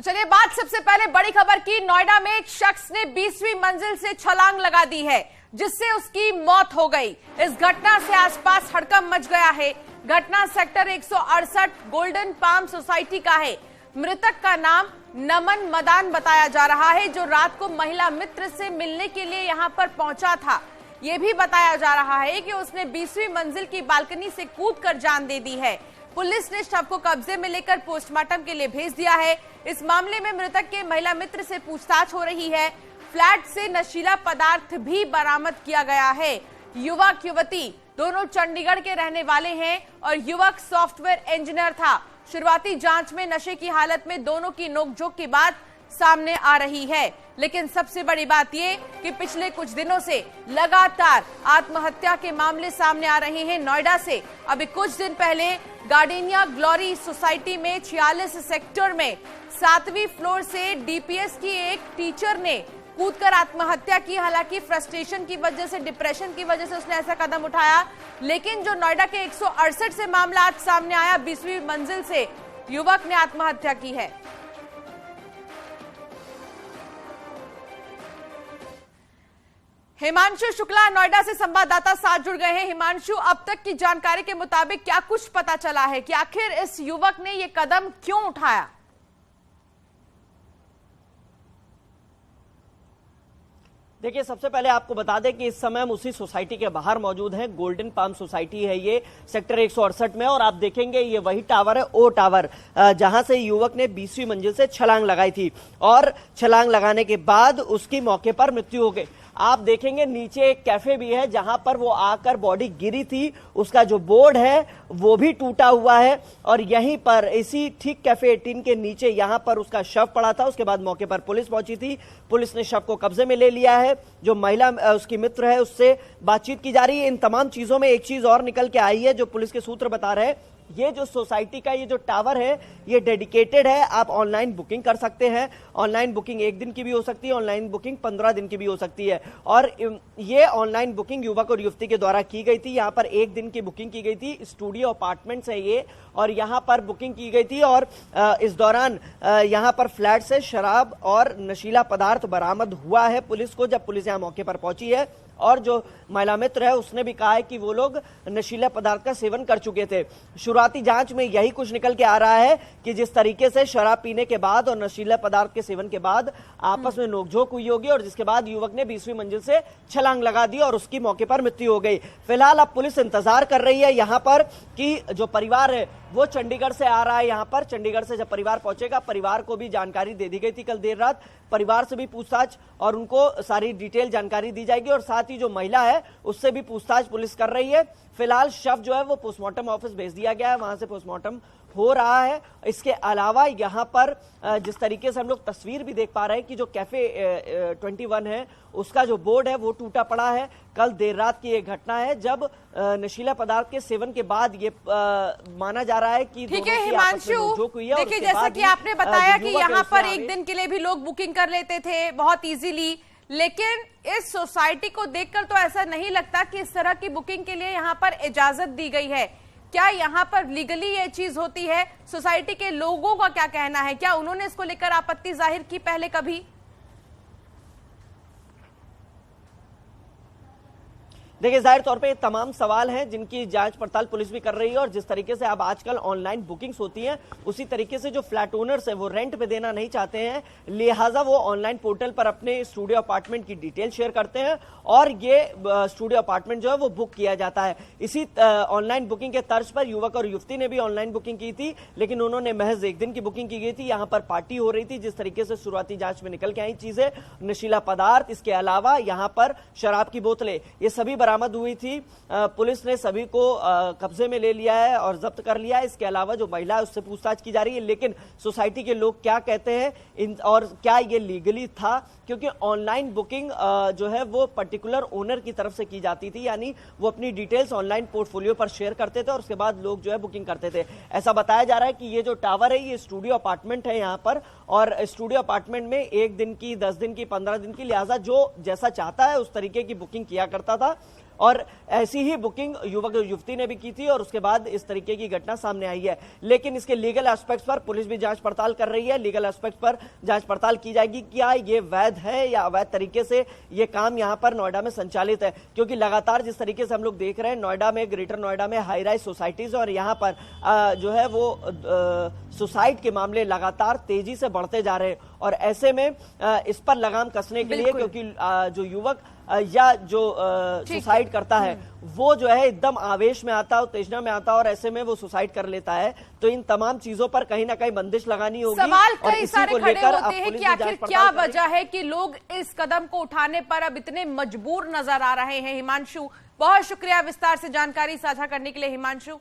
चलिए बात सबसे पहले बड़ी खबर की। नोएडा में एक शख्स ने 20वीं मंजिल से छलांग लगा दी है, जिससे उसकी मौत हो गई। इस घटना से आसपास हड़कंप मच गया है। घटना सेक्टर 168 गोल्डन पाम सोसाइटी का है। मृतक का नाम नमन मदान बताया जा रहा है, जो रात को महिला मित्र से मिलने के लिए यहां पर पहुंचा था। यह भी बताया जा रहा है कि उसने 20वीं मंजिल की बालकनी से कूदकर जान दे दी है। पुलिस ने शव को कब्जे में लेकर पोस्टमार्टम के लिए भेज दिया है। इस मामले में मृतक के महिला मित्र से पूछताछ हो रही है। फ्लैट से नशीला पदार्थ भी बरामद किया गया है। युवक युवती दोनों चंडीगढ़ के रहने वाले हैं और युवक सॉफ्टवेयर इंजीनियर था। शुरुआती जांच में नशे की हालत में दोनों की नोकझोंक की बात सामने आ रही है, लेकिन सबसे बड़ी बात यह कि पिछले कुछ दिनों से लगातार आत्महत्या के मामले सामने आ रहे हैं नोएडा से। अभी कुछ दिन पहले गार्डेनिया ग्लोरी सोसाइटी में 46 सेक्टर में 7वीं फ्लोर से डीपीएस की एक टीचर ने कूदकर आत्महत्या की। हालांकि फ्रस्ट्रेशन की वजह से, डिप्रेशन की वजह से उसने ऐसा कदम उठाया, लेकिन जो नोएडा के 168 से मामला आज सामने आया, 20वीं मंजिल से युवक ने आत्महत्या की है। हिमांशु शुक्ला नोएडा से संवाददाता साथ जुड़ गए हैं। हिमांशु, अब तक की जानकारी के मुताबिक क्या कुछ पता चला है कि आखिर इस युवक ने यह कदम क्यों उठाया? देखिए, सबसे पहले आपको बता दें कि इस समय हम उसी सोसाइटी के बाहर मौजूद हैं। गोल्डन पाम सोसाइटी है ये, सेक्टर 168 में, और आप देखेंगे ये वही टावर है, ओ टावर, जहां से युवक ने 20वीं मंजिल से छलांग लगाई थी और छलांग लगाने के बाद उसकी मौके पर मृत्यु हो गई। आप देखेंगे नीचे एक कैफे भी है जहां पर वो आकर बॉडी गिरी थी, उसका जो बोर्ड है वो भी टूटा हुआ है, और यहीं पर इसी ठीक कैफे 18 के नीचे यहां पर उसका शव पड़ा था। उसके बाद मौके पर पुलिस पहुंची थी। पुलिस ने शव को कब्जे में ले लिया है। जो महिला उसकी मित्र है उससे बातचीत की जा रही है। इन तमाम चीजों में एक चीज और निकल के आई है जो पुलिस के सूत्र बता रहे हैं। ये जो सोसाइटी का ये जो टावर है ये डेडिकेटेड है। आप ऑनलाइन बुकिंग कर सकते हैं। ऑनलाइन बुकिंग 1 दिन की भी हो सकती है, ऑनलाइन बुकिंग 15 दिन की भी हो सकती है। और ये ऑनलाइन बुकिंग युवक और युवती के द्वारा की गई थी। यहाँ पर 1 दिन की बुकिंग की गई थी। स्टूडियो अपार्टमेंट्स है ये, और यहाँ पर बुकिंग की गई थी। और इस दौरान यहाँ पर फ्लैट से शराब और नशीला पदार्थ बरामद हुआ है पुलिस को, जब पुलिस यहाँ मौके पर पहुंची है। और जो महिला मित्र है उसने भी कहा है कि वो लोग नशीला पदार्थ का सेवन कर चुके थे। शुरुआती जांच में यही कुछ निकल के आ रहा है कि जिस तरीके से शराब पीने के बाद और नशीला पदार्थ के सेवन के बाद आपस में नोकझोंक हुई होगी, और जिसके बाद युवक ने 20वीं मंजिल से छलांग लगा दी और उसकी मौके पर मृत्यु हो गई। फिलहाल अब पुलिस इंतजार कर रही है यहाँ पर कि जो परिवार है वो चंडीगढ़ से आ रहा है। यहाँ पर चंडीगढ़ से जब परिवार पहुंचेगा, परिवार को भी जानकारी दे दी गई थी कल देर रात। परिवार से भी पूछताछ और उनको सारी डिटेल जानकारी दी जाएगी, और साथ ही जो महिला है उससे भी पूछताछ पुलिस कर रही है। फिलहाल शव जो है वो पोस्टमार्टम ऑफिस भेज दिया गया है, वहां से पोस्टमार्टम हो रहा है। इसके अलावा यहाँ पर जिस तरीके से हम लोग तस्वीर भी देख पा रहे हैं कि जो कैफे 21 है उसका जो बोर्ड है वो टूटा पड़ा है। कल देर रात की एक घटना है जब नशीला पदार्थ के सेवन के बाद ये माना जा रहा है कि ठीक है हिमांशु, देखिए जैसा कि आपने बताया कि यहाँ पर 1 दिन के लिए भी लोग बुकिंग कर लेते थे बहुत इजीली, लेकिन इस सोसाइटी को देखकर तो ऐसा नहीं लगता कि इस तरह की बुकिंग के लिए यहाँ पर इजाजत दी गई है। क्या यहाँ पर लीगली ये चीज होती है? सोसाइटी के लोगों का क्या कहना है? क्या उन्होंने इसको लेकर आपत्ति जाहिर की पहले कभी? देखिए, जाहिर तौर पे ये तमाम सवाल हैं जिनकी जांच पड़ताल पुलिस भी कर रही है। और जिस तरीके से अब आजकल ऑनलाइन बुकिंग्स होती हैं, उसी तरीके से जो फ्लैट ओनर्स है वो रेंट पे देना नहीं चाहते हैं, लिहाजा वो ऑनलाइन पोर्टल पर अपने स्टूडियो अपार्टमेंट की डिटेल शेयर करते हैं और ये स्टूडियो अपार्टमेंट जो है वो बुक किया जाता है। इसी ऑनलाइन बुकिंग के तर्ज पर युवक और युवती ने भी ऑनलाइन बुकिंग की थी, लेकिन उन्होंने महज 1 दिन की बुकिंग की गई थी। यहाँ पर पार्टी हो रही थी। जिस तरीके से शुरुआती जांच में निकल के आई चीजें, नशीला पदार्थ, इसके अलावा यहाँ पर शराब की बोतलें, ये सभी बरामद हुई थी। पुलिस ने सभी को कब्जे में ले लिया है और जब्त कर लिया है। इसके अलावा जो महिला है उससे पूछताछ की जा रही है। लेकिन सोसाइटी के लोग क्या कहते हैं और क्या ये लीगली था, क्योंकि ऑनलाइन बुकिंग जो है वो पर्टिकुलर ओनर की तरफ से की जाती थी, यानी वो अपनी डिटेल्स ऑनलाइन पोर्टफोलियो पर शेयर करते थे और उसके बाद लोग जो है बुकिंग करते थे। ऐसा बताया जा रहा है कि ये जो टावर है ये स्टूडियो अपार्टमेंट है यहाँ पर, और स्टूडियो अपार्टमेंट में 1 दिन की, 10 दिन की, 15 दिन की, लिहाजा जो जैसा चाहता है उस तरीके की बुकिंग किया करता था। और ऐसी ही बुकिंग युवक युवती ने भी की थी और उसके बाद इस तरीके की घटना सामने आई है। लेकिन इसके लीगल एस्पेक्ट्स पर पुलिस भी जांच पड़ताल कर रही है। लीगल एस्पेक्ट्स पर जांच पड़ताल की जाएगी, क्या ये वैध है या अवैध तरीके से ये काम यहां पर नोएडा में संचालित है, क्योंकि लगातार जिस तरीके से हम लोग देख रहे हैं नोएडा में, ग्रेटर नोएडा में हाई राइज सोसाइटीज और यहां पर जो है वो सुसाइड के मामले लगातार तेजी से बढ़ते जा रहे हैं। और ऐसे में इस पर लगाम कसने के लिए, क्योंकि जो युवक या जो सुसाइड करता है वो जो है एकदम आवेश में आता है, उत्तेजना में आता है और ऐसे में वो सुसाइड कर लेता है, तो इन तमाम चीजों पर कहीं ना कहीं बंदिश लगानी होगी। सवाल कई सारे खड़े होते हैं कि आखिर क्या वजह है कि लोग इस कदम को उठाने पर अब इतने मजबूर नजर आ रहे हैं। हिमांशु, बहुत शुक्रिया विस्तार से जानकारी साझा करने के लिए। हिमांशु।